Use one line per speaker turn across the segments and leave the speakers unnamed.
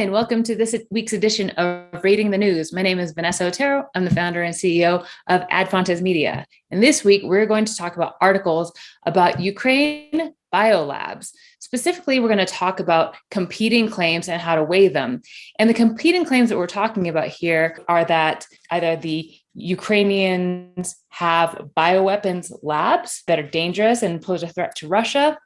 and welcome to this week's edition of Rating the News. My name is Vanessa Otero. I'm the founder and CEO of Adfontes Media. And this week, we're going to talk about articles about Ukraine Biolabs. Specifically, we're going to talk about competing claims and how to weigh them. And the competing claims that we're talking about here are that either the Ukrainians have bioweapons labs that are dangerous and pose a threat to Russia,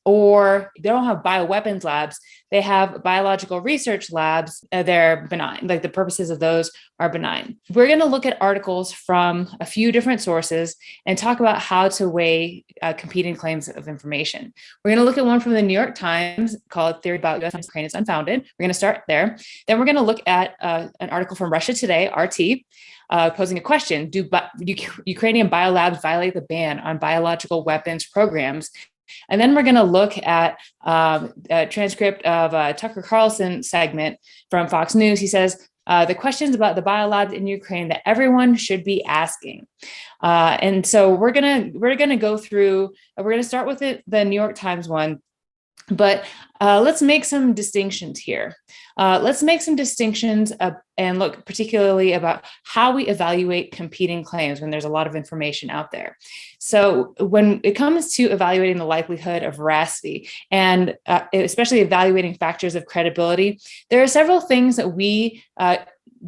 or they don't have bioweapons labs, they have biological research labs. They're benign, like the purposes of those are benign. We're going to look at articles from a few different sources and talk about how to weigh competing claims of information. We're going to look at one from the New York Times called Theory About U.S. Ukraine is Unfounded. We're going to start there. Then we're going to look at an article from Russia Today, RT, posing a question: do Ukrainian biolabs violate the ban on biological weapons programs? And then we're going to look at a transcript of a Tucker Carlson segment from Fox News. He says, the questions about the biolabs in Ukraine that everyone should be asking. And so we're going to go through, we're going to start with the New York Times one. But let's make some distinctions here. Let's make some distinctions and look particularly about how we evaluate competing claims when there's a lot of information out there. So when it comes to evaluating the likelihood of veracity and especially evaluating factors of credibility, there are several things that we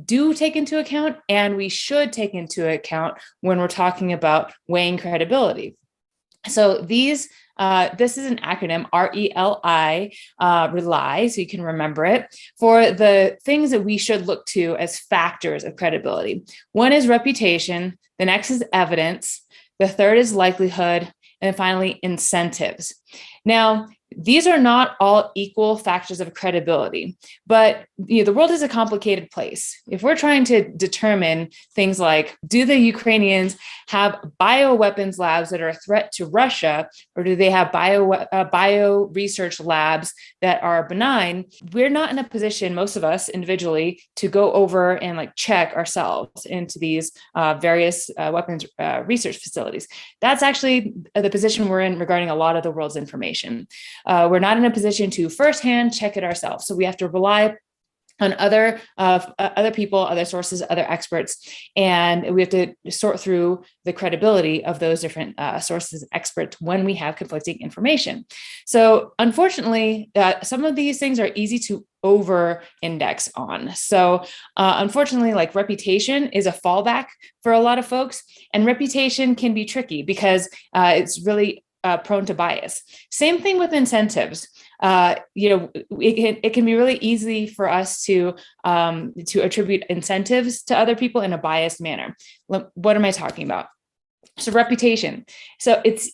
do take into account and we should take into account when we're talking about weighing credibility. So this is an acronym, RELI, RELI, so you can remember it, for the things that we should look to as factors of credibility. One is reputation, the next is evidence, the third is likelihood, and finally, incentives. Now, these are not all equal factors of credibility, but the world is a complicated place. If we're trying to determine things like, do the Ukrainians have bioweapons labs that are a threat to Russia, or do they have bio research labs that are benign? We're not in a position, most of us individually, to go over and check ourselves into these various weapons research facilities. That's actually the position we're in regarding a lot of the world's information. We're not in a position to firsthand check it ourselves. So we have to rely on other people, other sources, other experts, and we have to sort through the credibility of those different sources and experts when we have conflicting information. So unfortunately, some of these things are easy to over-index on. So unfortunately, reputation is a fallback for a lot of folks, and reputation can be tricky because it's really prone to bias. Same thing with incentives. It can be really easy for us to attribute incentives to other people in a biased manner. What am I talking about? So reputation. So it's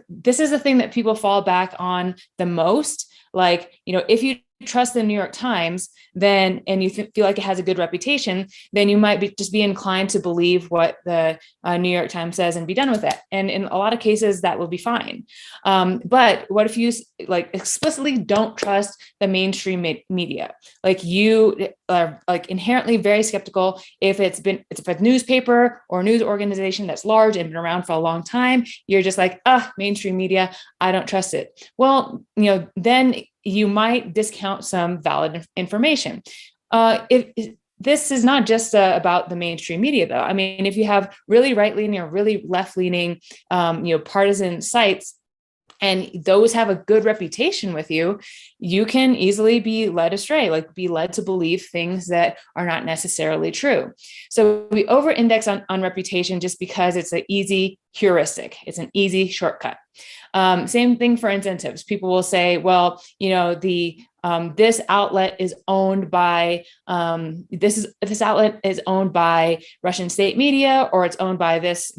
this is the thing that people fall back on the most. If you trust the New York Times, then and you feel like it has a good reputation, then you might just be inclined to believe what the New York Times says and be done with it. And in a lot of cases, that will be fine. But what if you explicitly don't trust the mainstream media? You are inherently very skeptical if it's a newspaper or a news organization that's large and been around for a long time. You're just mainstream media, I don't trust it. Well, then you might discount some valid information. This is not just about the mainstream media, though. I mean, if you have really right-leaning or really left-leaning, partisan sites, and those have a good reputation with you, you can easily be led astray, be led to believe things that are not necessarily true. So we over-index on reputation just because it's an easy heuristic. It's an easy shortcut. Same thing for incentives. People will say, well, this outlet is owned by this outlet is owned by Russian state media, or it's owned by this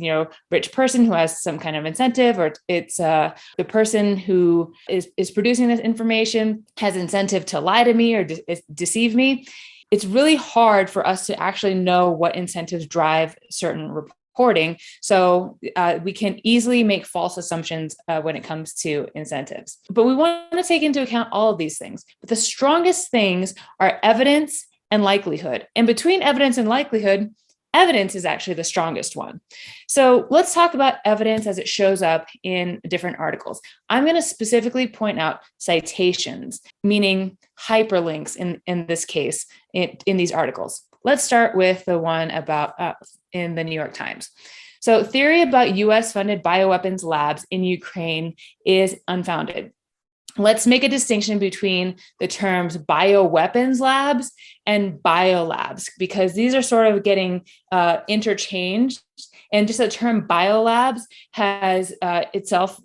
rich person who has some kind of incentive, or it's the person who is producing this information has incentive to lie to me or deceive me. It's really hard for us to actually know what incentives drive certain reporting. So we can easily make false assumptions when it comes to incentives. But we want to take into account all of these things. But the strongest things are evidence and likelihood. And between evidence and likelihood, evidence is actually the strongest one. So let's talk about evidence as it shows up in different articles. I'm going to specifically point out citations, meaning hyperlinks in this case, in these articles. Let's start with the one about in the New York Times. So theory about US-funded bioweapons labs in Ukraine is unfounded. Let's make a distinction between the terms bioweapons labs and biolabs, because these are sort of getting interchanged. And just the term biolabs has itself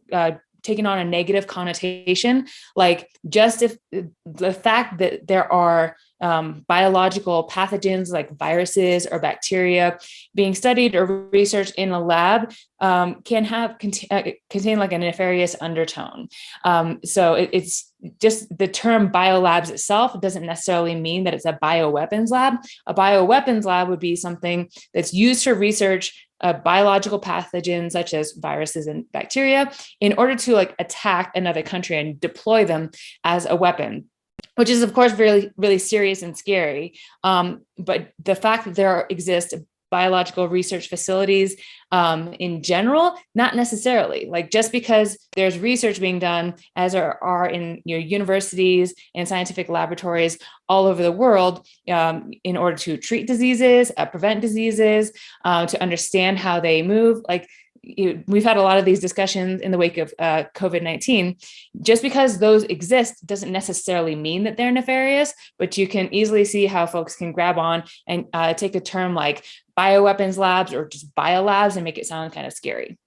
taken on a negative connotation, like just if the fact that there are biological pathogens like viruses or bacteria being studied or researched in a lab can contain like a nefarious undertone. So it's just the term biolabs itself doesn't necessarily mean that it's a bioweapons lab. A bioweapons lab would be something that's used to research biological pathogens such as viruses and bacteria in order to like attack another country and deploy them as a weapon, which is of course really, really serious and scary. But the fact that there exist biological research facilities in general, not necessarily. Like just because there's research being done, as are in universities and scientific laboratories all over the world, in order to treat diseases, prevent diseases, to understand how they move. Like we've had a lot of these discussions in the wake of COVID-19. Just because those exist doesn't necessarily mean that they're nefarious, but you can easily see how folks can grab on and take a term like bioweapons labs or just biolabs and make it sound kind of scary.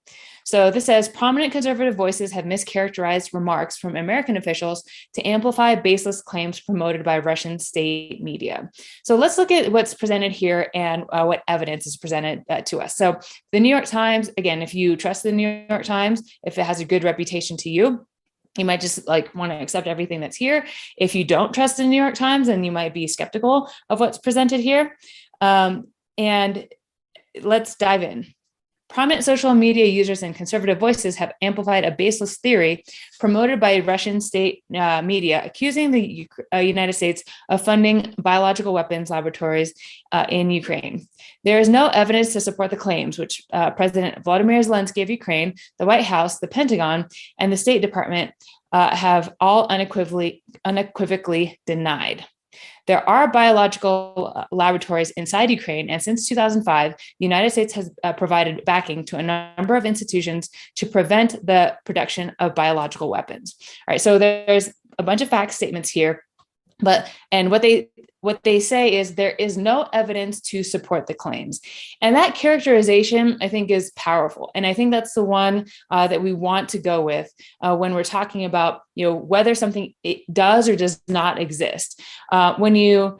So this says, prominent conservative voices have mischaracterized remarks from American officials to amplify baseless claims promoted by Russian state media. So let's look at what's presented here and what evidence is presented to us. So the New York Times, again, if you trust the New York Times, if it has a good reputation to you, you might just like want to accept everything that's here. If you don't trust the New York Times, then you might be skeptical of what's presented here. And let's dive in. Prominent social media users and conservative voices have amplified a baseless theory promoted by Russian state media, accusing the United States of funding biological weapons laboratories in Ukraine. There is no evidence to support the claims, which President Volodymyr Zelensky of Ukraine, the White House, the Pentagon, and the State Department have all unequivocally denied. There are biological laboratories inside Ukraine, and since 2005, the United States has provided backing to a number of institutions to prevent the production of biological weapons. All right, so there's a bunch of fact statements here, and what they say is there is no evidence to support the claims. And that characterization, I think, is powerful. And I think that's the one that we want to go with when we're talking about, whether something it does or does not exist. When you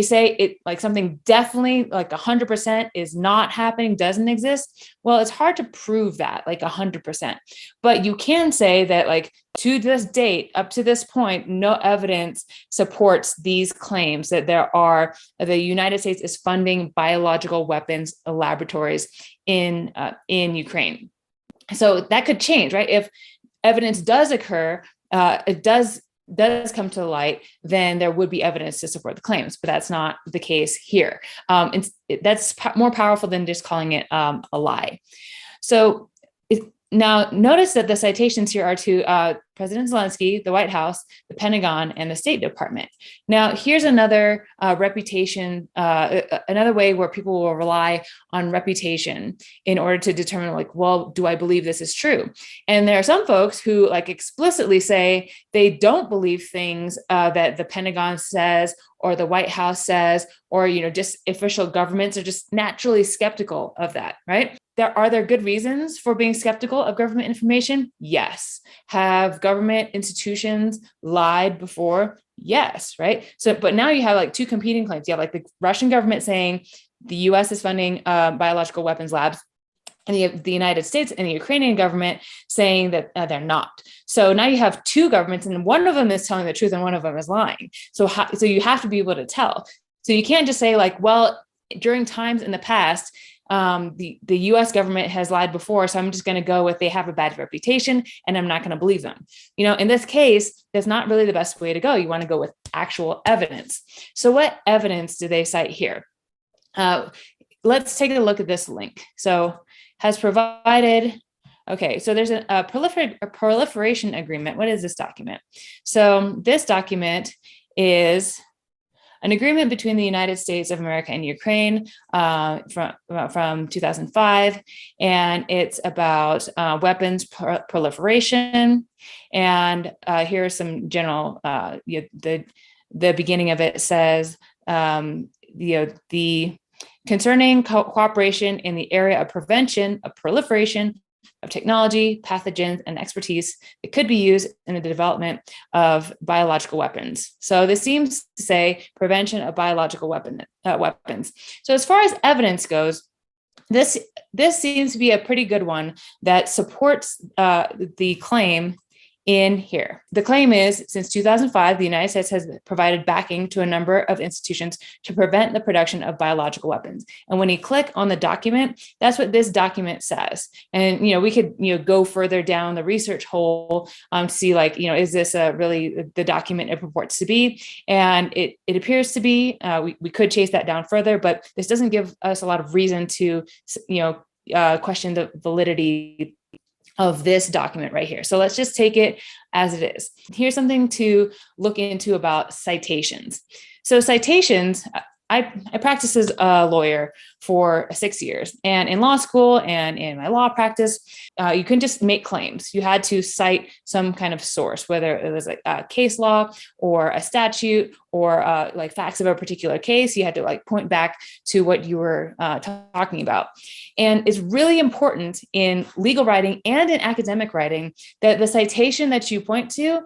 say it, like something definitely like 100% is not happening, doesn't exist, well, it's hard to prove that like 100%. But you can say that like to this date, up to this point, no evidence supports these claims that the United States is funding biological weapons laboratories in Ukraine. So that could change, right? If evidence does occur, it does come to light, then there would be evidence to support the claims, but that's not the case here. That's more powerful than just calling it a lie. So now notice that the citations here are to President Zelensky, the White House, the Pentagon, and the State Department. Now, here's another reputation, another way where people will rely on reputation in order to determine, like, well, do I believe this is true? And there are some folks who like explicitly say they don't believe things that the Pentagon says or the White House says, or, just official governments are just naturally skeptical of that, right? Are there good reasons for being skeptical of government information? Yes. Have government institutions lied before? Yes, right? So, but now you have like two competing claims. You have like the Russian government saying the US is funding biological weapons labs, and the United States and the Ukrainian government saying that they're not. So now you have two governments, and one of them is telling the truth and one of them is lying. So you have to be able to tell. So you can't just say like, well, during times in the past, the US government has lied before, so I'm just going to go with they have a bad reputation and I'm not going to believe them. In this case, that's not really the best way to go. You want to go with actual evidence. So what evidence do they cite here? let's take a look at this link. So has provided, okay, so there's a proliferation agreement. What is this document? So this document is an agreement between the United States of America and Ukraine from 2005, and it's about weapons proliferation. And here are some general. The beginning of it says, the concerning cooperation in the area of prevention of proliferation of technology, pathogens, and expertise that could be used in the development of biological weapons. So this seems to say prevention of biological weapons. So as far as evidence goes, this seems to be a pretty good one that supports the claim in here. The claim is, since 2005, the United States has provided backing to a number of institutions to prevent the production of biological weapons. And when you click on the document, that's what this document says. And, we could, go further down the research hole, see like, is this really the document it purports to be? And it appears to be. We could chase that down further, but this doesn't give us a lot of reason to, question the validity of this document right here. So let's just take it as it is. Here's something to look into about citations. So citations, I practiced as a lawyer for 6 years, and in law school and in my law practice, you couldn't just make claims. You had to cite some kind of source, whether it was a case law or a statute or like facts of a particular case. You had to like point back to what you were talking about. And it's really important in legal writing and in academic writing that the citation that you point to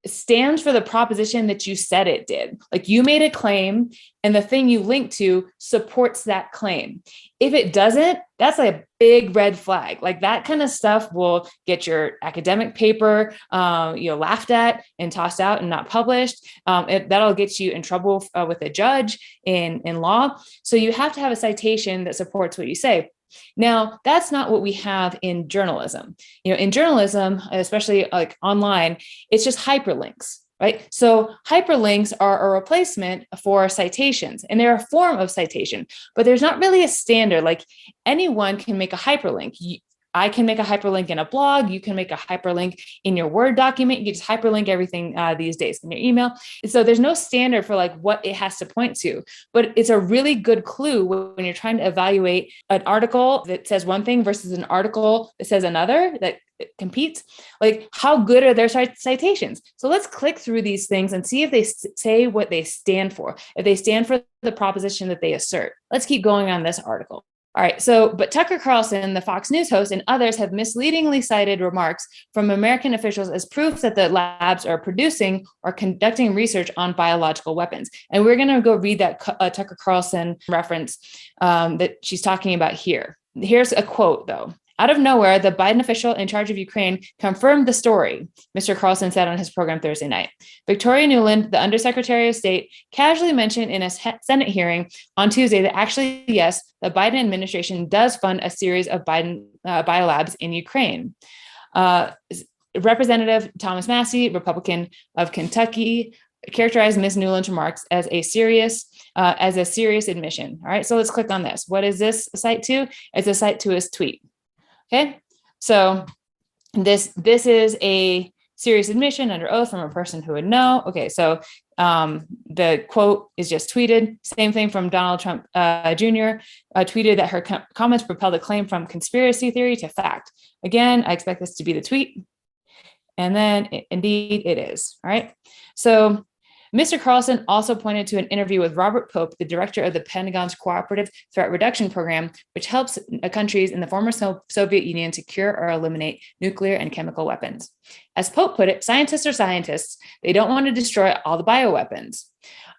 stands for the proposition that you said it did. Like you made a claim and the thing you link to supports that claim. If it doesn't, that's like a big red flag. Like that kind of stuff will get your academic paper, laughed at and tossed out and not published. That'll get you in trouble with a judge in law. So you have to have a citation that supports what you say. Now, that's not what we have in journalism. In journalism, especially like online, it's just hyperlinks, right? So hyperlinks are a replacement for citations, and they're a form of citation, but there's not really a standard. Like anyone can make a hyperlink. I can make a hyperlink in a blog. You can make a hyperlink in your Word document. You can just hyperlink everything these days in your email. So there's no standard for like what it has to point to, but it's a really good clue when you're trying to evaluate an article that says one thing versus an article that says another that competes. Like how good are their citations? So let's click through these things and see if they say what they stand for, if they stand for the proposition that they assert. Let's keep going on this article. All right. But Tucker Carlson, the Fox News host, and others have misleadingly cited remarks from American officials as proof that the labs are producing or conducting research on biological weapons. And we're going to go read that Tucker Carlson reference that she's talking about here. Here's a quote, though. Out of nowhere, the Biden official in charge of Ukraine confirmed the story, Mr. Carlson said on his program Thursday night. Victoria Nuland, the Undersecretary of State, casually mentioned in a Senate hearing on Tuesday that actually, yes, the Biden administration does fund a series of biolabs in Ukraine. Representative Thomas Massey, Republican of Kentucky, characterized Ms. Nuland's remarks as a serious admission. All right, so let's click on this. What is this cite to? It's a cite to his tweet. Okay, so this is a serious admission under oath from a person who would know. Okay, so the quote is just tweeted. Same thing from Donald Trump Jr. Tweeted that her comments propelled a claim from conspiracy theory to fact. Again, I expect this to be the tweet. And then indeed it is. All right, so Mr. Carlson also pointed to an interview with Robert Pope, the director of the Pentagon's Cooperative Threat Reduction Program, which helps countries in the former Soviet Union secure or eliminate nuclear and chemical weapons. As Pope put it, scientists are scientists. They don't want to destroy all the bioweapons.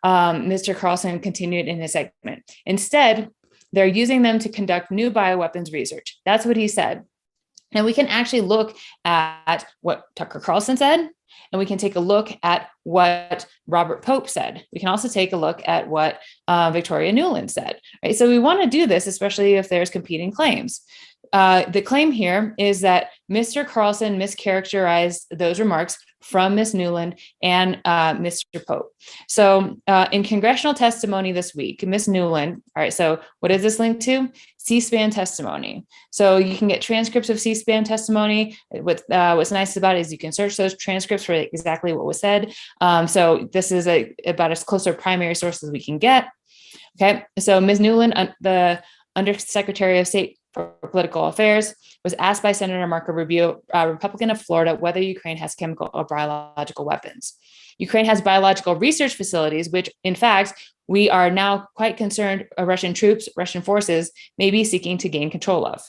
Mr. Carlson continued in his segment. Instead, they're using them to conduct new bioweapons research. That's what he said. And we can actually look at what Tucker Carlson said, and we can take a look at what Robert Pope said. We can also take a look at what Victoria Nuland said. Right? So we want to do this, especially if there's competing claims. The claim here is that Mr. Carlson mischaracterized those remarks from Ms. Newland and Mr. Pope. So in congressional testimony this week, Ms. Newland, all right, so what is this linked to? C-SPAN testimony. So you can get transcripts of C-SPAN testimony. What's nice about it is you can search those transcripts for exactly what was said. So this is about as close to a primary source as we can get. Okay, so Ms. Newland, the Undersecretary of State for Political Affairs, was asked by Senator Marco Rubio, a Republican of Florida, whether Ukraine has chemical or biological weapons. Ukraine has biological research facilities, which in fact, we are now quite concerned Russian troops, Russian forces may be seeking to gain control of.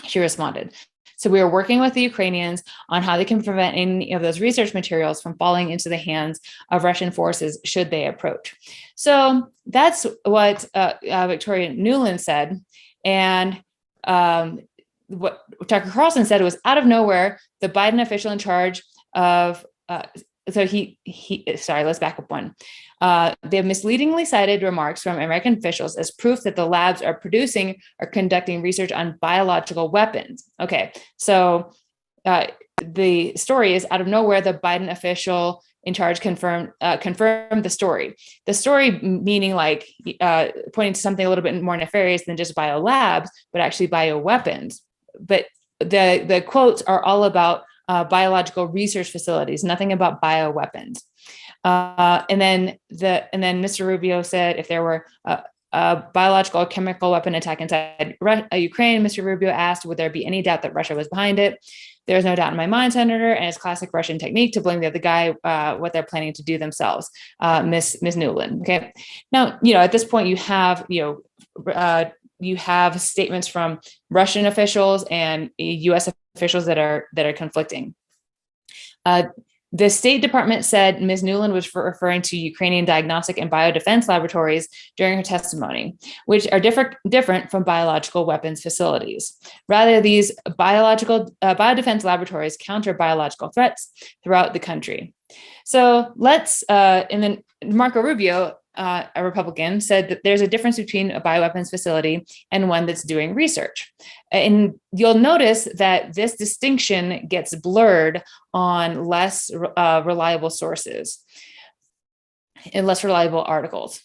She responded. So we are working with the Ukrainians on how they can prevent any of those research materials from falling into the hands of Russian forces should they approach. So that's what Victoria Newland said. And what Tucker Carlson said was, out of nowhere, the Biden official in charge of, let's back up one. They have misleadingly cited remarks from American officials as proof that the labs are producing or conducting research on biological weapons. Okay, so the story is, out of nowhere, the Biden official in charge confirmed the story. The story meaning like pointing to something a little bit more nefarious than just biolabs, but actually bioweapons. But the quotes are all about biological research facilities, nothing about bioweapons. And then Mr. Rubio said if there were a biological or chemical weapon attack inside Ukraine, Mr. Rubio asked, would there be any doubt that Russia was behind it? There's no doubt in my mind, Senator, and it's classic Russian technique to blame the other guy, what they're planning to do themselves, Ms. Newland. Okay. Now, at this point you have, you have statements from Russian officials and U.S. officials that are conflicting. The State Department said Ms. Newland was referring to Ukrainian diagnostic and biodefense laboratories during her testimony, which are different from biological weapons facilities. Rather, these biodefense laboratories counter biological threats throughout the country. So and then Marco Rubio, a Republican, said that there's a difference between a bioweapons facility and one that's doing research. And you'll notice that this distinction gets blurred on less reliable sources and less reliable articles.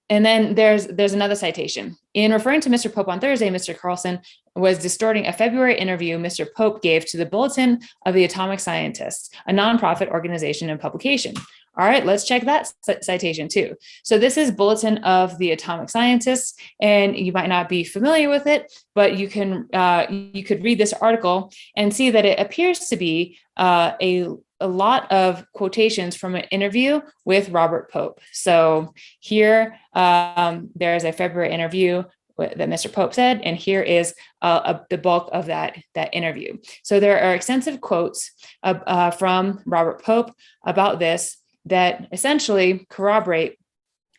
And then there's another citation. In referring to Mr. Pope on Thursday, Mr. Carlson was distorting a February interview Mr. Pope gave to the Bulletin of the Atomic Scientists, a nonprofit organization and publication. All right, let's check that citation too. So this is Bulletin of the Atomic Scientists, and you might not be familiar with it, but you could read this article and see that it appears to be a lot of quotations from an interview with Robert Pope. So here, there's a February interview that Mr. Pope said, and here is the bulk of that interview. So there are extensive quotes from Robert Pope about this that essentially corroborate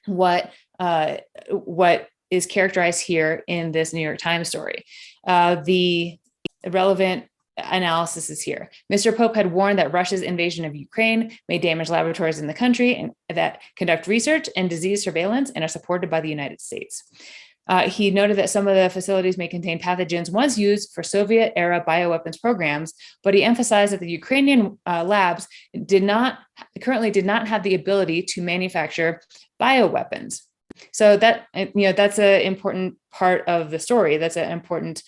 what is characterized here in this New York Times story. The relevant analysis is here. Mr. Pope had warned that Russia's invasion of Ukraine may damage laboratories in the country and that conduct research and disease surveillance and are supported by the United States. He noted that some of the facilities may contain pathogens once used for Soviet-era bioweapons programs, but he emphasized that the Ukrainian labs currently did not have the ability to manufacture bioweapons. So that's an important part of the story. That's an important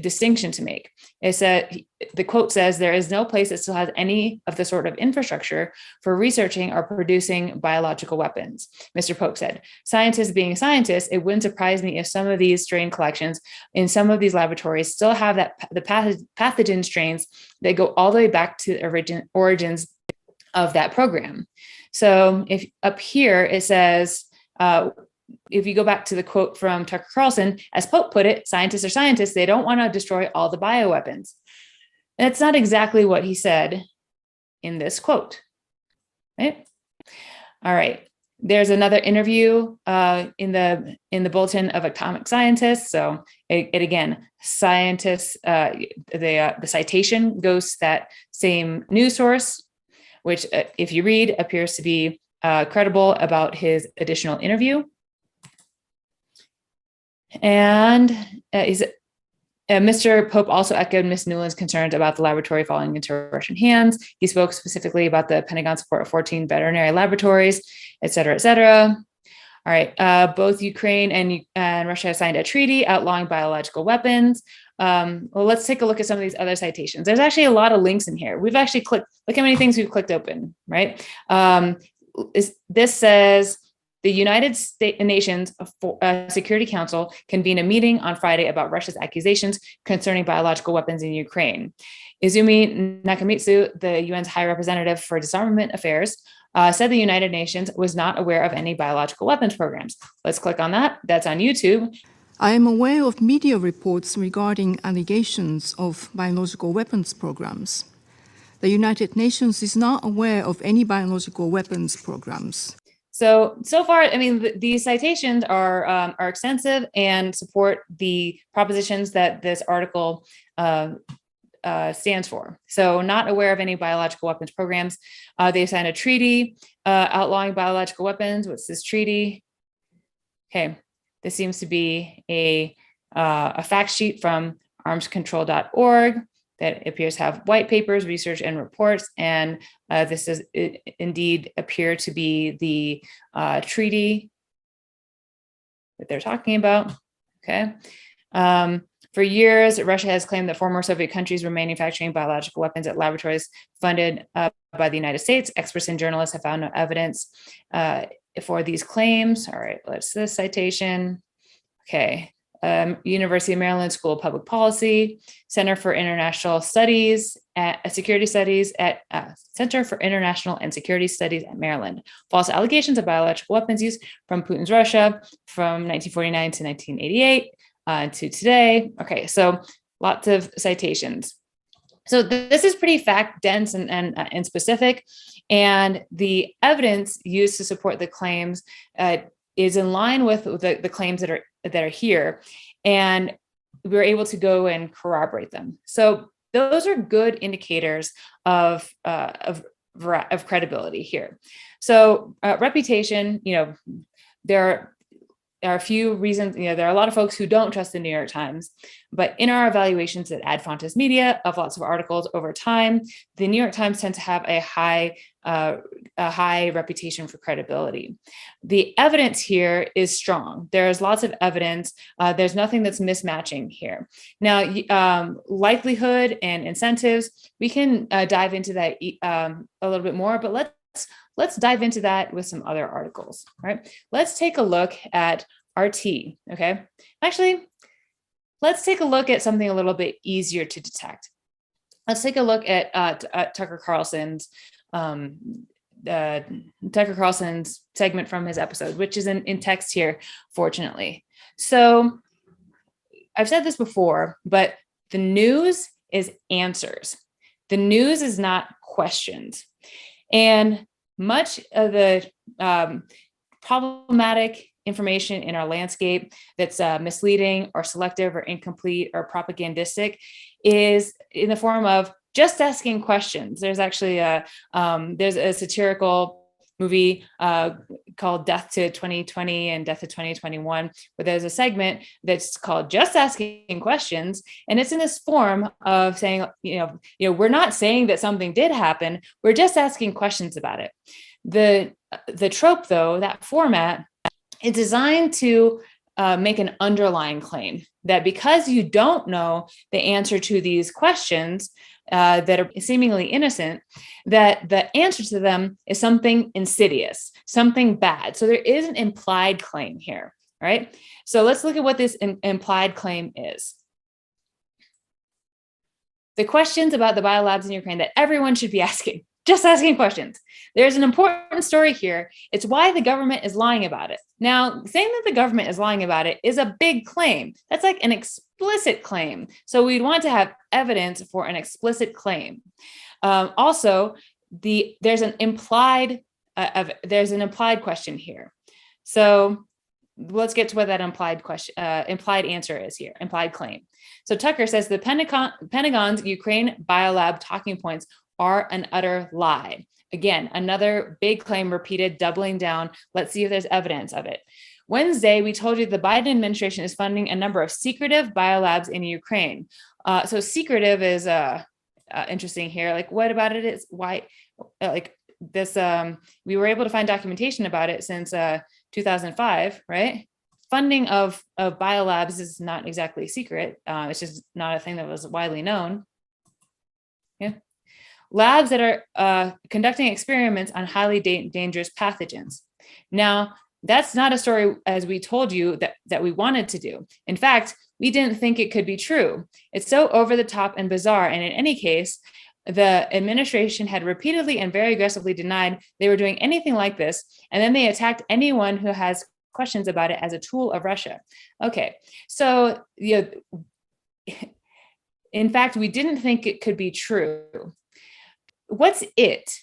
distinction to make. It's that the quote says, there is no place that still has any of the sort of infrastructure for researching or producing biological weapons. Mr. Pope said, scientists being scientists, it wouldn't surprise me if some of these strain collections in some of these laboratories still have the pathogen strains that go all the way back to the origins of that program. So if up here it says, if you go back to the quote from Tucker Carlson, as Pope put it, scientists are scientists. They don't want to destroy all the bioweapons. That's not exactly what he said in this quote. Right? All right. There's another interview in the Bulletin of Atomic Scientists. So it again, scientists, the citation goes to that same news source, which if you read appears to be credible about his additional interview. And Mr. Pope also echoed Ms. Newland's concerns about the laboratory falling into Russian hands. He spoke specifically about the Pentagon support of 14 veterinary laboratories, et cetera, et cetera. All right. Both Ukraine and Russia have signed a treaty outlawing biological weapons. Well, let's take a look at some of these other citations. There's actually a lot of links in here. We've actually clicked, look how many things we've clicked open, right? This says the United Nations Security Council convened a meeting on Friday about Russia's accusations concerning biological weapons in Ukraine. Izumi Nakamitsu, the UN's High Representative for Disarmament Affairs, said the United Nations was not aware of any biological weapons programs. Let's click on that. That's on YouTube.
I am aware of media reports regarding allegations of biological weapons programs. The United Nations is not aware of any biological weapons programs. So
far, I mean, these citations are extensive and support the propositions that this article stands for. So not aware of any biological weapons programs. They signed a treaty outlawing biological weapons. What's this treaty? Okay, this seems to be a fact sheet from armscontrol.org that appears to have white papers, research, and reports. And this does indeed appear to be the treaty that they're talking about. Okay. For years, Russia has claimed that former Soviet countries were manufacturing biological weapons at laboratories funded by the United States. Experts and journalists have found no evidence for these claims. All right, what's this citation? Okay. University of Maryland School of Public Policy, Center for International Studies at Security Studies at Center for International and Security Studies at Maryland. False allegations of biological weapons use from Putin's Russia from 1949 to 1988 to today. Okay, so lots of citations. So this is pretty fact dense and specific, and the evidence used to support the claims is in line with the claims that are here, and we were able to go and corroborate them. So those are good indicators of credibility here. So reputation, there are a few reasons. There are a lot of folks who don't trust the New York Times, but in our evaluations at Ad Fontes Media of lots of articles over time, the New York Times tends to have a high reputation for credibility. The evidence here is strong. There's lots of evidence. There's nothing that's mismatching here. Now, likelihood and incentives, we can dive into that a little bit more, but let's dive into that with some other articles, right? Let's take a look at RT, okay? Actually, let's take a look at something a little bit easier to detect. Let's take a look at Tucker Carlson's segment from his episode, which is in text here, fortunately. So I've said this before, but the news is answers. The news is not questions. And much of the problematic information in our landscape that's misleading or selective or incomplete or propagandistic is in the form of just asking questions. There's actually there's a satirical movie called Death to 2020 and Death to 2021, where there's a segment that's called Just Asking Questions. And it's in this form of saying, we're not saying that something did happen. We're just asking questions about it. The trope, though, that format is designed to make an underlying claim that because you don't know the answer to these questions that are seemingly innocent, that the answer to them is something insidious, something bad. So there is an implied claim here, right? So let's look at what this implied claim is. The questions about the biolabs in Ukraine that everyone should be asking. Just asking questions. There's an important story here. It's why the government is lying about it. Now, saying that the government is lying about it is a big claim. That's like an explicit claim. So we'd want to have evidence for an explicit claim. Also, there's an implied question here. So let's get to what that implied answer is here. Implied claim. So Tucker says the Pentagon's Ukraine biolab talking points are an utter lie. Again, another big claim repeated, doubling down. Let's see if there's evidence of it. Wednesday, we told you the Biden administration is funding a number of secretive biolabs in Ukraine. So secretive is interesting here. Like, what about it is why, like this, we were able to find documentation about it since 2005, right? Funding of biolabs is not exactly secret. It's just not a thing that was widely known. Yeah. Labs that are conducting experiments on highly dangerous pathogens. Now, that's not a story, as we told you, that we wanted to do. In fact, we didn't think it could be true. It's so over the top and bizarre. And in any case, the administration had repeatedly and very aggressively denied they were doing anything like this. And then they attacked anyone who has questions about it as a tool of Russia. Okay, so in fact, we didn't think it could be true. What's it?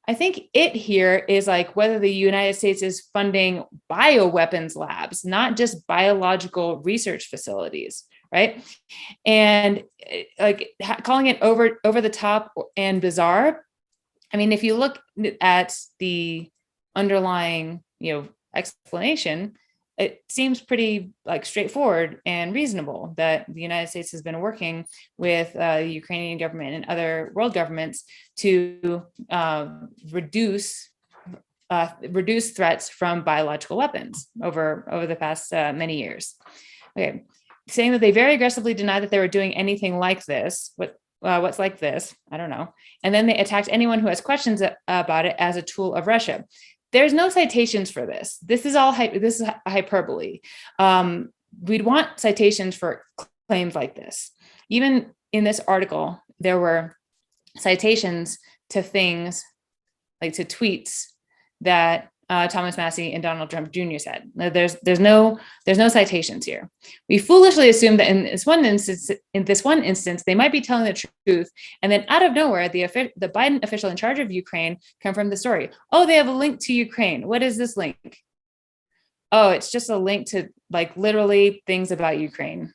I think it here is like whether the United States is funding bioweapons labs, not just biological research facilities, right? And like calling it over the top and bizarre. I mean, if you look at the underlying, explanation, it seems pretty like straightforward and reasonable that the United States has been working with the Ukrainian government and other world governments to reduce threats from biological weapons over the past many years. Okay, saying that they very aggressively denied that they were doing anything like this. What's like this? I don't know. And then they attacked anyone who has questions about it as a tool of Russia. There's no citations for this. This is hyperbole. We'd want citations for claims like this. Even in this article, there were citations to things like to tweets that Thomas Massie and Donald Trump Jr. said. There's no citations here. We foolishly assumed that in this one instance, they might be telling the truth, and then out of nowhere, the Biden official in charge of Ukraine confirmed the story. Oh, they have a link to Ukraine. What is this link? Oh, it's just a link to like literally things about Ukraine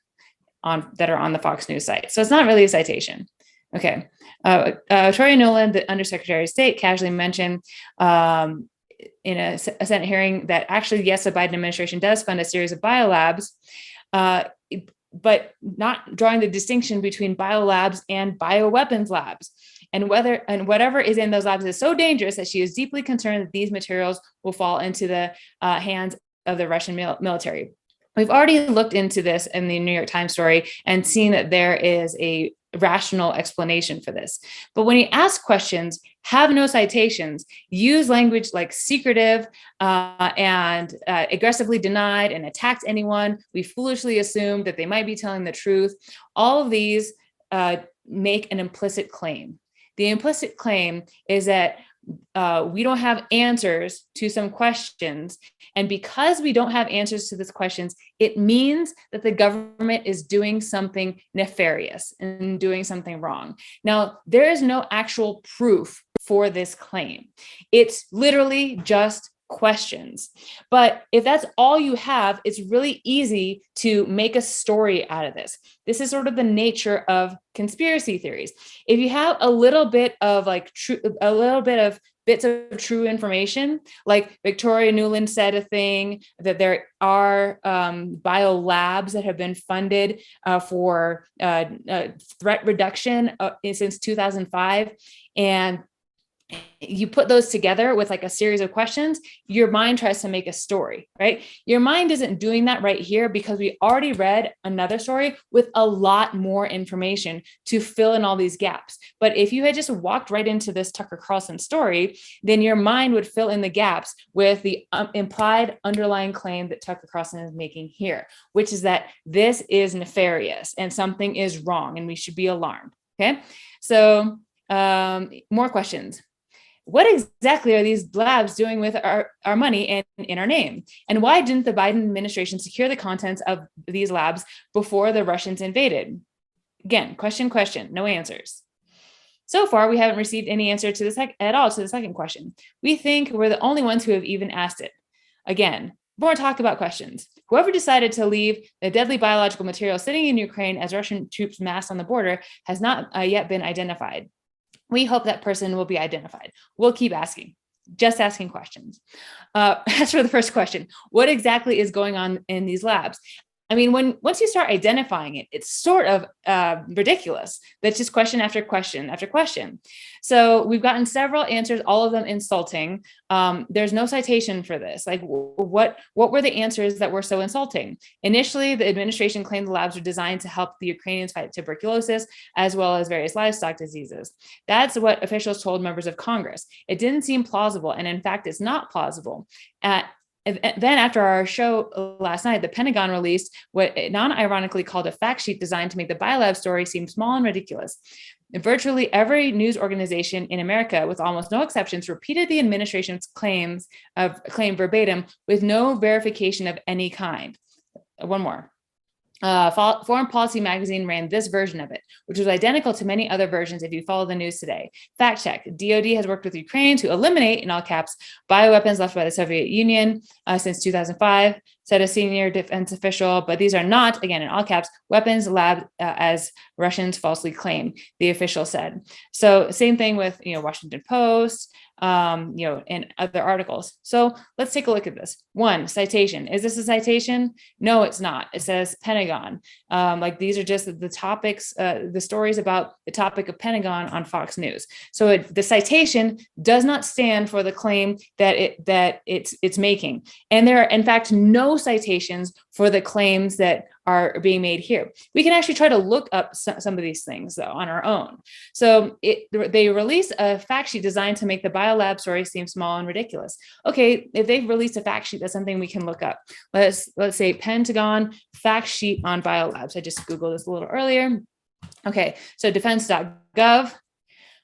that are on the Fox News site. So it's not really a citation. Okay. Toria Nuland, the Undersecretary of State, casually mentioned in a Senate hearing that actually, yes, the Biden administration does fund a series of biolabs, but not drawing the distinction between biolabs and bioweapons labs. And whatever is in those labs is so dangerous that she is deeply concerned that these materials will fall into the hands of the Russian military. We've already looked into this in the New York Times story and seen that there is a rational explanation for this. But when you ask questions, have no citations, use language like secretive and aggressively denied and attacked anyone, we foolishly assumed that they might be telling the truth. All of these make an implicit claim. The implicit claim is that we don't have answers to some questions. And because we don't have answers to these questions, it means that the government is doing something nefarious and doing something wrong. Now, there is no actual proof for this claim. It's literally just questions. But if that's all you have, it's really easy to make a story out of this. This is sort of the nature of conspiracy theories. If you have a little bit of bits of true information, like Victoria Nuland said a thing, that there are biolabs that have been funded for threat reduction since 2005, and you put those together with like a series of questions, your mind tries to make a story, right? Your mind isn't doing that right here because we already read another story with a lot more information to fill in all these gaps. But if you had just walked right into this Tucker Carlson story, then your mind would fill in the gaps with the implied underlying claim that Tucker Carlson is making here, which is that this is nefarious and something is wrong and we should be alarmed, okay? So more questions. What exactly are these labs doing with our money and in our name? And why didn't the Biden administration secure the contents of these labs before the Russians invaded? Again, question, no answers. So far, we haven't received any answer to the second question. We think we're the only ones who have even asked it. Again, more talk about questions. Whoever decided to leave the deadly biological material sitting in Ukraine as Russian troops massed on the border has not yet been identified. We hope that person will be identified. We'll keep asking. just asking questions. As for the first question, what exactly is going on in these labs? I mean, once you start identifying it, it's sort of ridiculous. That's just question after question after question. So we've gotten several answers, all of them insulting. There's no citation for this. Like, what were the answers that were so insulting? Initially, the administration claimed the labs were designed to help the Ukrainians fight tuberculosis, as well as various livestock diseases. That's what officials told members of Congress. It didn't seem plausible, and in fact, it's not plausible. Then after our show last night, the Pentagon released what it non-ironically called a fact sheet designed to make the Biolabs story seem small and ridiculous. Virtually every news organization in America, with almost no exceptions, repeated the administration's claim verbatim with no verification of any kind. One more. Foreign Policy magazine ran this version of it, which was identical to many other versions if you follow the news today. Fact check: DoD has worked with Ukraine to eliminate, in all caps, bioweapons left by the Soviet Union since 2005, said a senior defense official, but these are not, again, in all caps, weapons labbed as Russians falsely claim, the official said. So same thing with, Washington Post, and other articles. So let's take a look at this. One, citation. Is this a citation? No, it's not. It says Pentagon. These are just the topics, the stories about the topic of Pentagon on Fox News. So the citation does not stand for the claim that it's making. And there are, in fact, no citations for the claims that are being made here. We can actually try to look up some of these things, though, on our own. So they released a fact sheet designed to make the Biolab story seem small and ridiculous. Okay, if they've released a fact sheet, that's something we can look up. Let's say Pentagon fact sheet on Biolabs. I just Googled this a little earlier. Okay, so defense.gov.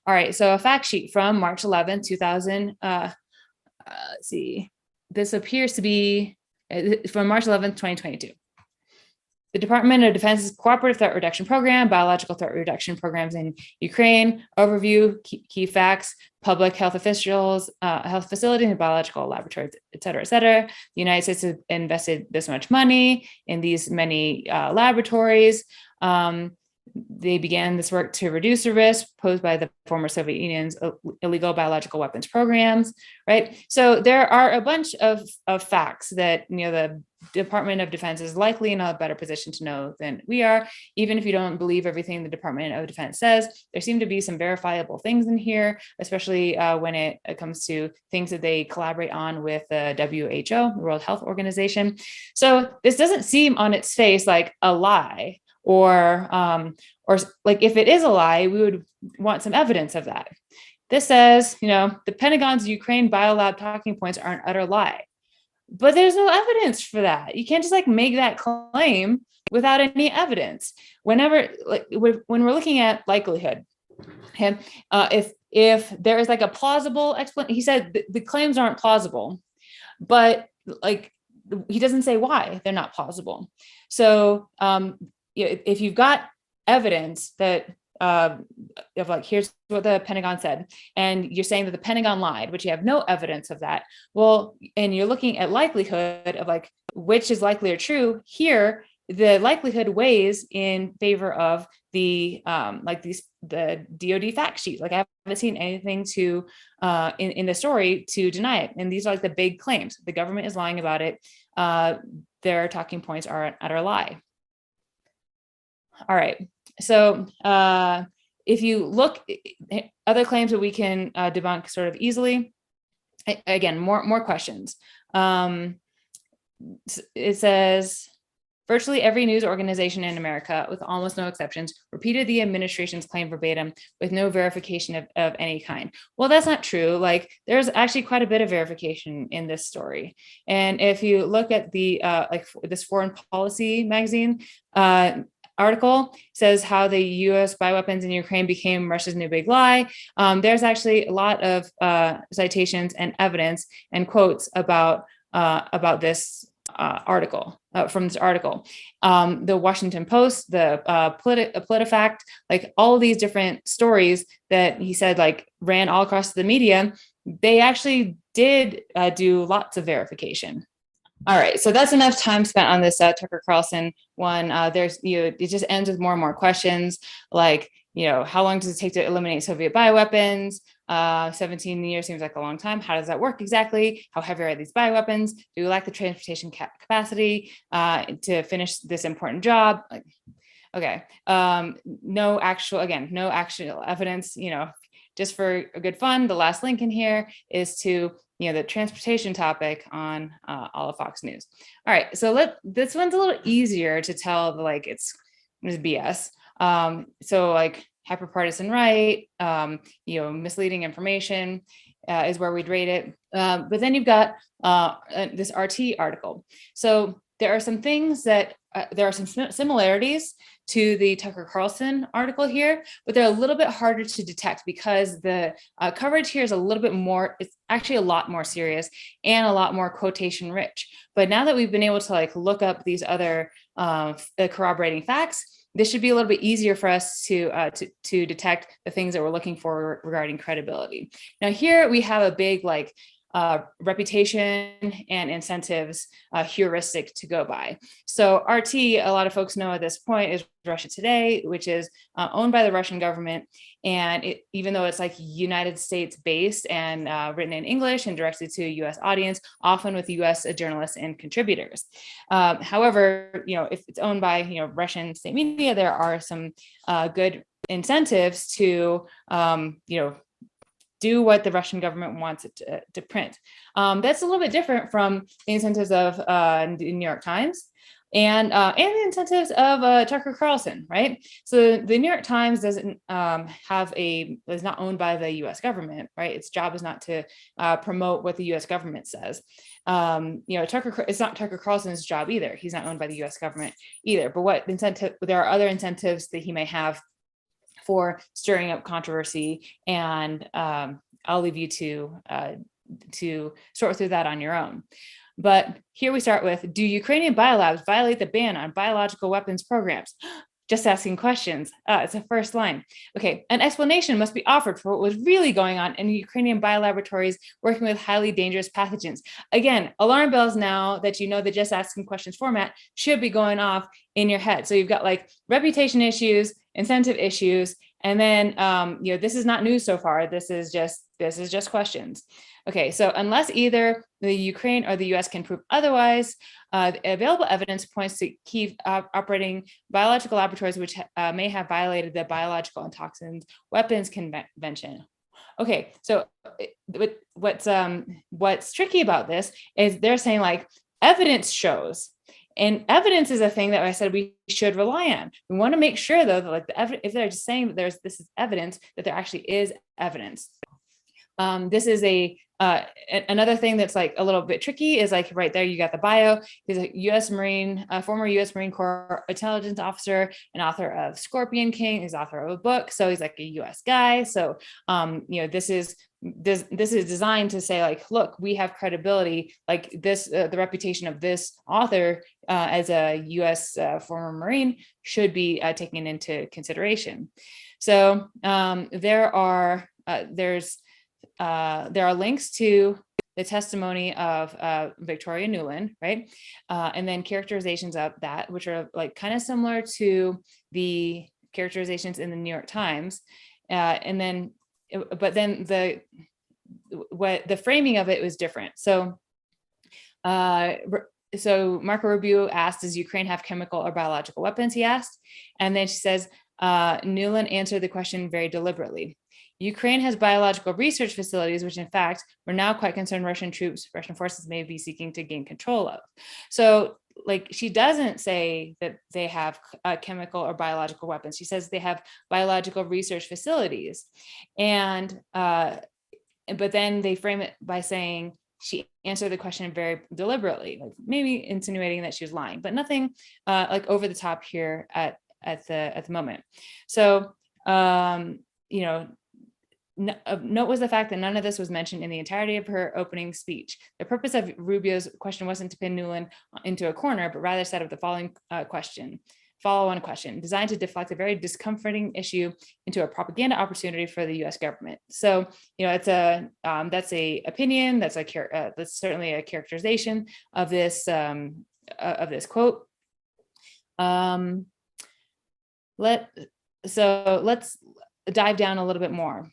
All right, so a fact sheet from March 11, 2000. Let's see. This appears to be from March 11th, 2022. The Department of Defense's Cooperative Threat Reduction Program, Biological Threat Reduction Programs in Ukraine, overview, key facts, public health officials, health facilities, and biological laboratories, et cetera, et cetera. The United States has invested this much money in these many laboratories. They began this work to reduce the risk posed by the former Soviet Union's illegal biological weapons programs, right? So there are a bunch of facts that, the Department of Defense is likely in a better position to know than we are. Even if you don't believe everything the Department of Defense says, there seem to be some verifiable things in here, especially when it comes to things that they collaborate on with the WHO, the World Health Organization. So this doesn't seem on its face like a lie, or like if it is a lie, we would want some evidence of that. This says, the Pentagon's Ukraine biolab talking points are an utter lie. But there's no evidence for that. You can't just make that claim without any evidence. When we're looking at likelihood, okay, if there is a plausible explanation, he said the claims aren't plausible, but he doesn't say why they're not plausible. So if you've got evidence that here's what the Pentagon said, and you're saying that the Pentagon lied, but you have no evidence of that, well, and you're looking at likelihood of which is likely or true, here the likelihood weighs in favor of the the DoD fact sheet. I haven't seen anything to in the story to deny it, and these are the big claims. The government is lying about it. Their talking points are an utter lie. All right. So if you look at other claims that we can debunk sort of easily, again, more questions. It says, virtually every news organization in America, with almost no exceptions, repeated the administration's claim verbatim with no verification of any kind. Well, that's not true. There's actually quite a bit of verification in this story. And if you look at the this Foreign Policy magazine, article says how the U.S. bioweapons in Ukraine became Russia's new big lie. There's actually a lot of citations and evidence and quotes about this article, from this article. The Washington Post, the PolitiFact, all of these different stories that he said ran all across the media, they actually did do lots of verification. All right, so that's enough time spent on this Tucker Carlson one. It just ends with more and more questions, how long does it take to eliminate Soviet bioweapons? 17 years seems like a long time. How does that work exactly? How heavy are these bioweapons? Do we lack the transportation capacity to finish this important job? Like, okay, no actual evidence, just for a good fun. The last link in here is to, the transportation topic on all of Fox News. All right, so this one's a little easier to tell, it's BS. So like hyperpartisan right, misleading information is where we'd rate it. But then you've got this RT article. So there are some things that there are some similarities to the Tucker Carlson article here, but they're a little bit harder to detect because the coverage here is a little bit more, it's actually a lot more serious and a lot more quotation rich. But now that we've been able to look up these other corroborating facts, this should be a little bit easier for us to detect the things that we're looking for regarding credibility. Now here we have a big reputation and incentives heuristic to go by. So RT, a lot of folks know at this point, is Russia Today, which is owned by the Russian government. And even though it's United States based and written in English and directed to a US audience, often with US journalists and contributors. However, if it's owned by Russian state media, there are some good incentives to do what the Russian government wants it to print. That's a little bit different from the incentives of the New York Times and the incentives of Tucker Carlson, right? So the New York Times doesn't is not owned by the U.S. government, right? Its job is not to promote what the U.S. government says. It's not Tucker Carlson's job either. He's not owned by the U.S. government either. But there are other incentives that he may have for stirring up controversy, and I'll leave you to sort through that on your own. But here we start with, do Ukrainian biolabs violate the ban on biological weapons programs? Just asking questions. It's the first line. Okay, an explanation must be offered for what was really going on in Ukrainian biolaboratories working with highly dangerous pathogens. Again, alarm bells now that the just asking questions format should be going off in your head. So you've got reputation issues, incentive issues, and then this is not news so far. This is just questions. Okay, so unless either the Ukraine or the US can prove otherwise, available evidence points to Kyiv operating biological laboratories which may have violated the Biological and Toxins Weapons Convention. Okay, so what's tricky about this is they're saying evidence shows. And evidence is a thing that I said we should rely on. We want to make sure, though, that if they're just saying that this is evidence, that there actually is evidence. This is another thing that's a little bit tricky is right there, you got the bio. He's a former U.S. Marine Corps intelligence officer and author of Scorpion King. He's author of a book, so he's a U.S. guy. So this is designed to say look, we have credibility. The reputation of this author as a U.S. Former Marine should be taken into consideration. So there are links to the testimony of Victoria Nuland, right? And then characterizations of that, which are kind of similar to the characterizations in the New York Times. But then the framing of it was different. So Marco Rubio asked, does Ukraine have chemical or biological weapons? He asked. And then she says, Nuland answered the question very deliberately. Ukraine has biological research facilities, which in fact, we're now quite concerned Russian forces may be seeking to gain control of. So she doesn't say that they have chemical or biological weapons. She says they have biological research facilities. And, but then they frame it by saying she answered the question very deliberately, maybe insinuating that she was lying, but nothing over the top here at the moment. So, note was the fact that none of this was mentioned in the entirety of her opening speech. The purpose of Rubio's question wasn't to pin Nuland into a corner, but rather set up the following follow-on question, designed to deflect a very discomforting issue into a propaganda opportunity for the U.S. government. So, it's that's a opinion. That's certainly a characterization of this quote. Let's dive down a little bit more.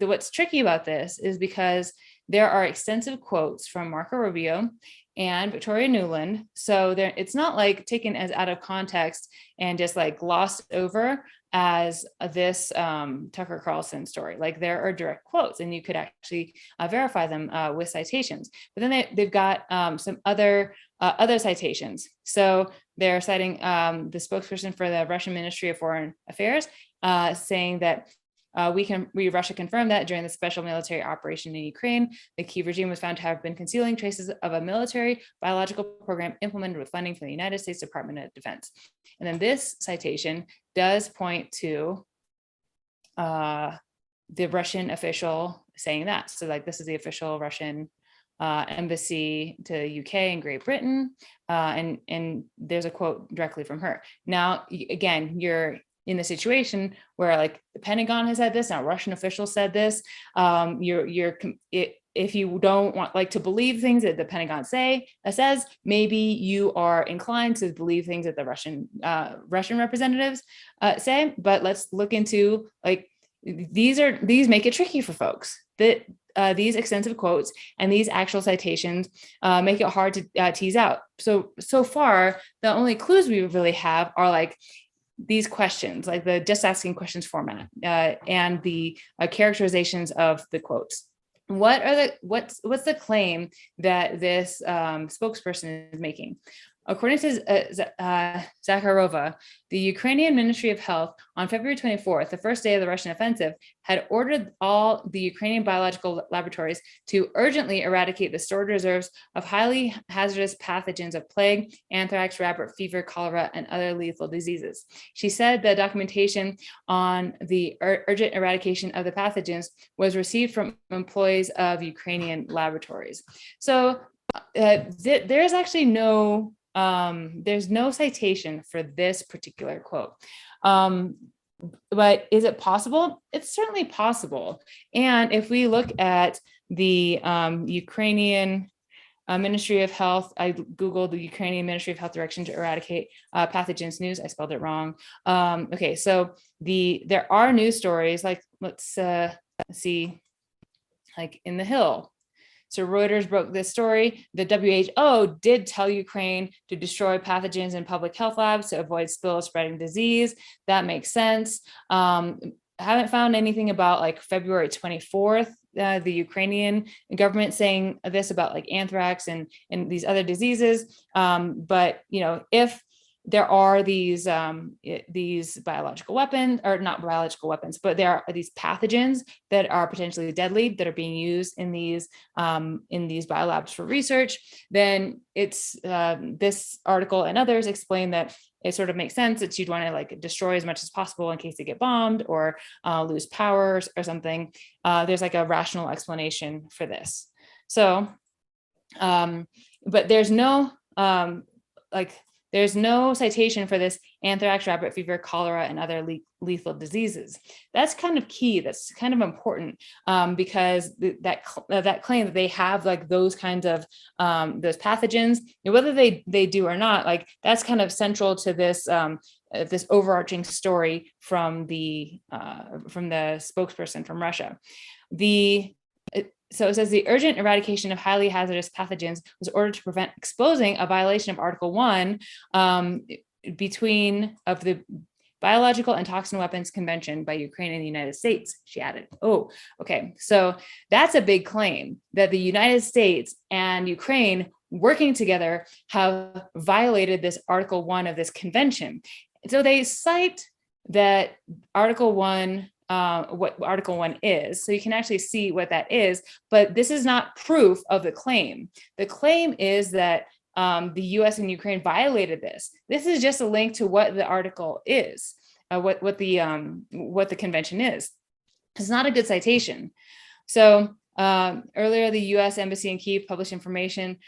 What's tricky about this is because there are extensive quotes from Marco Rubio and Victoria Nuland. So it's not like taken as out of context and just like glossed over as this Tucker Carlson story. Like there are direct quotes and you could actually verify them with citations. But then they've got some other citations. So they're citing the spokesperson for the Russian Ministry of Foreign Affairs saying that Russia confirmed that during the special military operation in Ukraine, the Kyiv regime was found to have been concealing traces of a military biological program implemented with funding from the United States Department of Defense. And then this citation does point to the Russian official saying that. So like this is the official Russian embassy to UK and Great Britain. And there's a quote directly from her. Now, again, you're in the situation where like the Pentagon has said this, now Russian officials said this, if you don't want like to believe things that the Pentagon says, maybe you are inclined to believe things that the Russian representatives say. But let's look into like these make it tricky for folks. That these extensive quotes and these actual citations make it hard to tease out. So far, the only clues we really have are like these questions, like the just asking questions format and the characterizations of the quotes. What's the claim that this spokesperson is making? According to Zakharova, the Ukrainian Ministry of Health on February 24th, the first day of the Russian offensive, had ordered all the Ukrainian biological laboratories to urgently eradicate the stored reserves of highly hazardous pathogens of plague, anthrax, rabbit fever, cholera, and other lethal diseases. She said the documentation on the urgent eradication of the pathogens was received from employees of Ukrainian laboratories. So there's actually there's no citation for this particular quote. But is it possible? It's certainly possible. And if we look at the Ukrainian Ministry of Health, I Googled the Ukrainian Ministry of Health direction to eradicate pathogens news. I spelled it wrong. Okay, so there are news stories like, let's see, like in the Hill. So Reuters broke this story. The WHO did tell Ukraine to destroy pathogens in public health labs to avoid spill of spreading disease. That makes sense. I haven't found anything about like February 24th, the Ukrainian government saying this about like anthrax and these other diseases. But if there are these biological weapons, or not biological weapons, but there are these pathogens that are potentially deadly that are being used in these biolabs for research, then it's this article and others explain that it sort of makes sense that you'd want to like destroy as much as possible in case they get bombed or lose power or something. There's like a rational explanation for this. So, but there's no there's no citation for this anthrax, rabbit fever, cholera, and other lethal diseases. That's kind of key. That's kind of important because that claim that they have like those kinds of those pathogens, whether they do or not, like that's kind of central to this this overarching story from the spokesperson from Russia. So it says the urgent eradication of highly hazardous pathogens was ordered to prevent exposing a violation of Article 1 of the Biological and Toxin Weapons Convention by Ukraine and the United States, she added. Oh, okay. So that's a big claim that the United States and Ukraine working together have violated this Article 1 of this convention. So they cite that Article 1 what Article 1 is. So you can actually see what that is, but this is not proof of the claim. The claim is that the US and Ukraine violated this. This is just a link to what the article is, what the convention is. It's not a good citation. So earlier, the US Embassy in Kyiv published information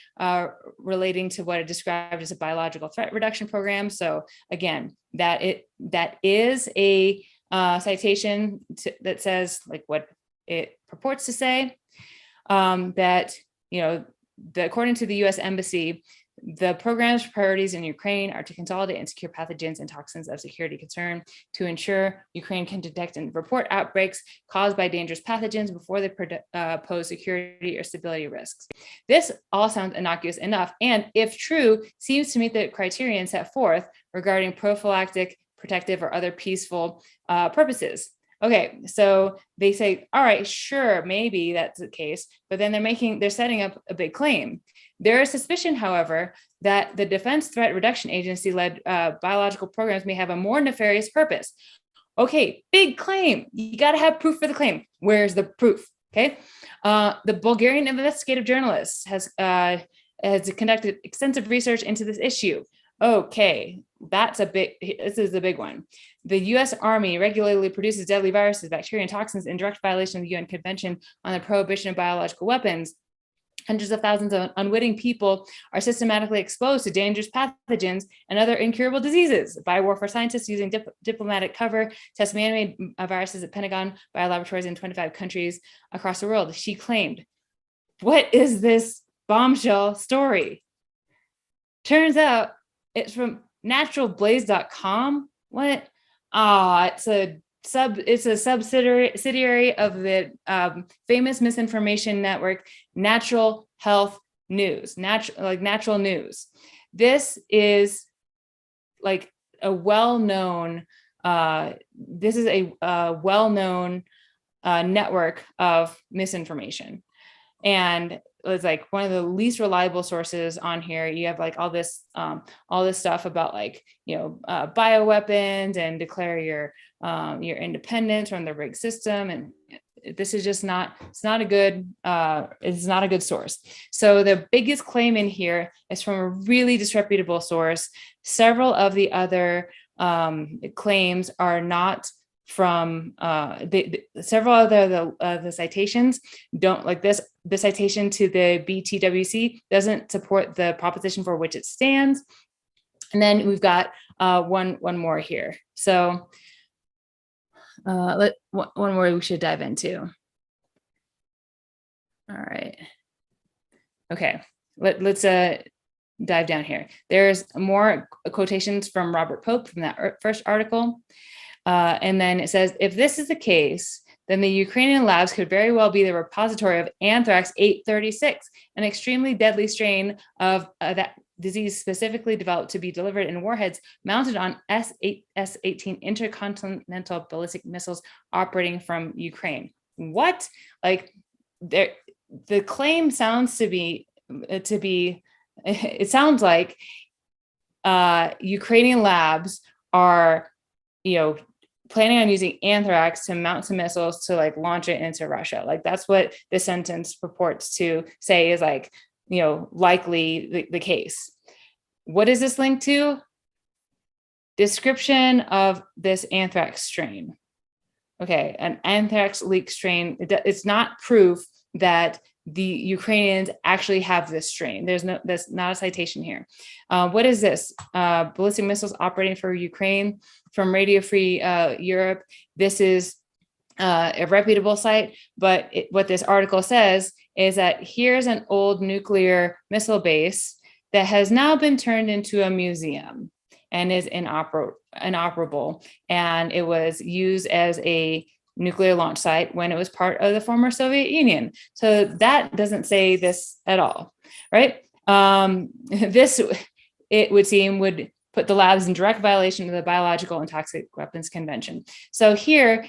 relating to what it described as a biological threat reduction program. So again, that is a citation that says like what it purports to say, that according to the US Embassy, The program's priorities in Ukraine are to consolidate and secure pathogens and toxins of security concern, to ensure Ukraine can detect and report outbreaks caused by dangerous pathogens before they pose security or stability risks. This all sounds innocuous enough, and if true, seems to meet the criterion set forth regarding prophylactic, protective, or other peaceful purposes. Okay, so they say, all right, sure, maybe that's the case, but then they're setting up a big claim. There is suspicion, however, that the Defense Threat Reduction Agency-led biological programs may have a more nefarious purpose. Okay, big claim. You got to have proof for the claim. Where's the proof? Okay, the Bulgarian investigative journalist has conducted extensive research into this issue. Okay, this is a big one. The US Army regularly produces deadly viruses, bacteria, and toxins in direct violation of the UN Convention on the Prohibition of Biological Weapons. Hundreds of thousands of unwitting people are systematically exposed to dangerous pathogens and other incurable diseases. Biowarfare scientists using diplomatic cover test man-made viruses at Pentagon biolaboratories in 25 countries across the world, she claimed. What is this bombshell story? Turns out it's from naturalblaze.com. What? It's a subsidiary of the famous misinformation network, Natural Health News, natural news. This is like a well-known, network of misinformation. And it's like one of the least reliable sources on here. You have like all this stuff about like, bioweapons and declare your independence from the rigged system. And this is just it's not a good source. So the biggest claim in here is from a really disreputable source. Several of the other claims are not from several other the citations don't like this. The citation to the BTWC doesn't support the proposition for which it stands. And then we've got one more here. So one more we should dive into. All right. Okay, let's dive down here. There's more quotations from Robert Pope from that first article. And then it says, if this is the case, then the Ukrainian labs could very well be the repository of anthrax 836, an extremely deadly strain of that disease specifically developed to be delivered in warheads mounted on S-18 intercontinental ballistic missiles operating from Ukraine. What? Like, the claim sounds it sounds like Ukrainian labs are, planning on using anthrax to mount some missiles to like launch it into Russia. Like that's what the sentence purports to say is like, likely the case. What is this linked to? Description of this anthrax strain. Okay, an anthrax leak strain. It's not proof that the Ukrainians actually have this strain. That's not a citation here. What is this? Ballistic missiles operating for Ukraine from Radio Free Europe. This is a reputable site, but what this article says is that here's an old nuclear missile base that has now been turned into a museum and is inoperable. And it was used as a nuclear launch site when it was part of the former Soviet Union. So that doesn't say this at all, right? This, it would seem, would put the labs in direct violation of the Biological and Toxic Weapons Convention. So here,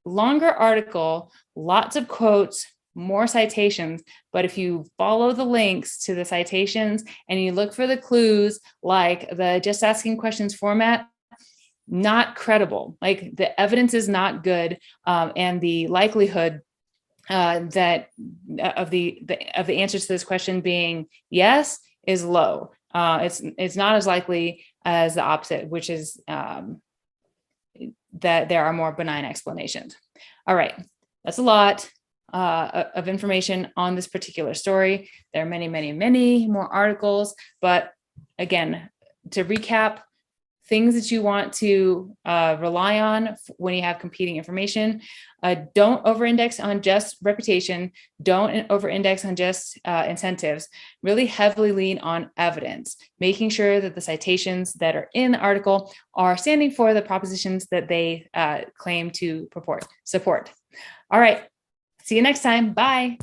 longer article, lots of quotes, more citations, but if you follow the links to the citations and you look for the clues, like the just asking questions format, not credible. Like the evidence is not good, and the likelihood that of the answers to this question being yes is low. It's not as likely as the opposite, which is that there are more benign explanations. All right, that's a lot of information on this particular story. There are many, many, many more articles, but again, to recap, things that you want to rely on when you have competing information. Don't over-index on just reputation. Don't over-index on just incentives. Really heavily lean on evidence, making sure that the citations that are in the article are standing for the propositions that they claim to support. All right. See you next time. Bye.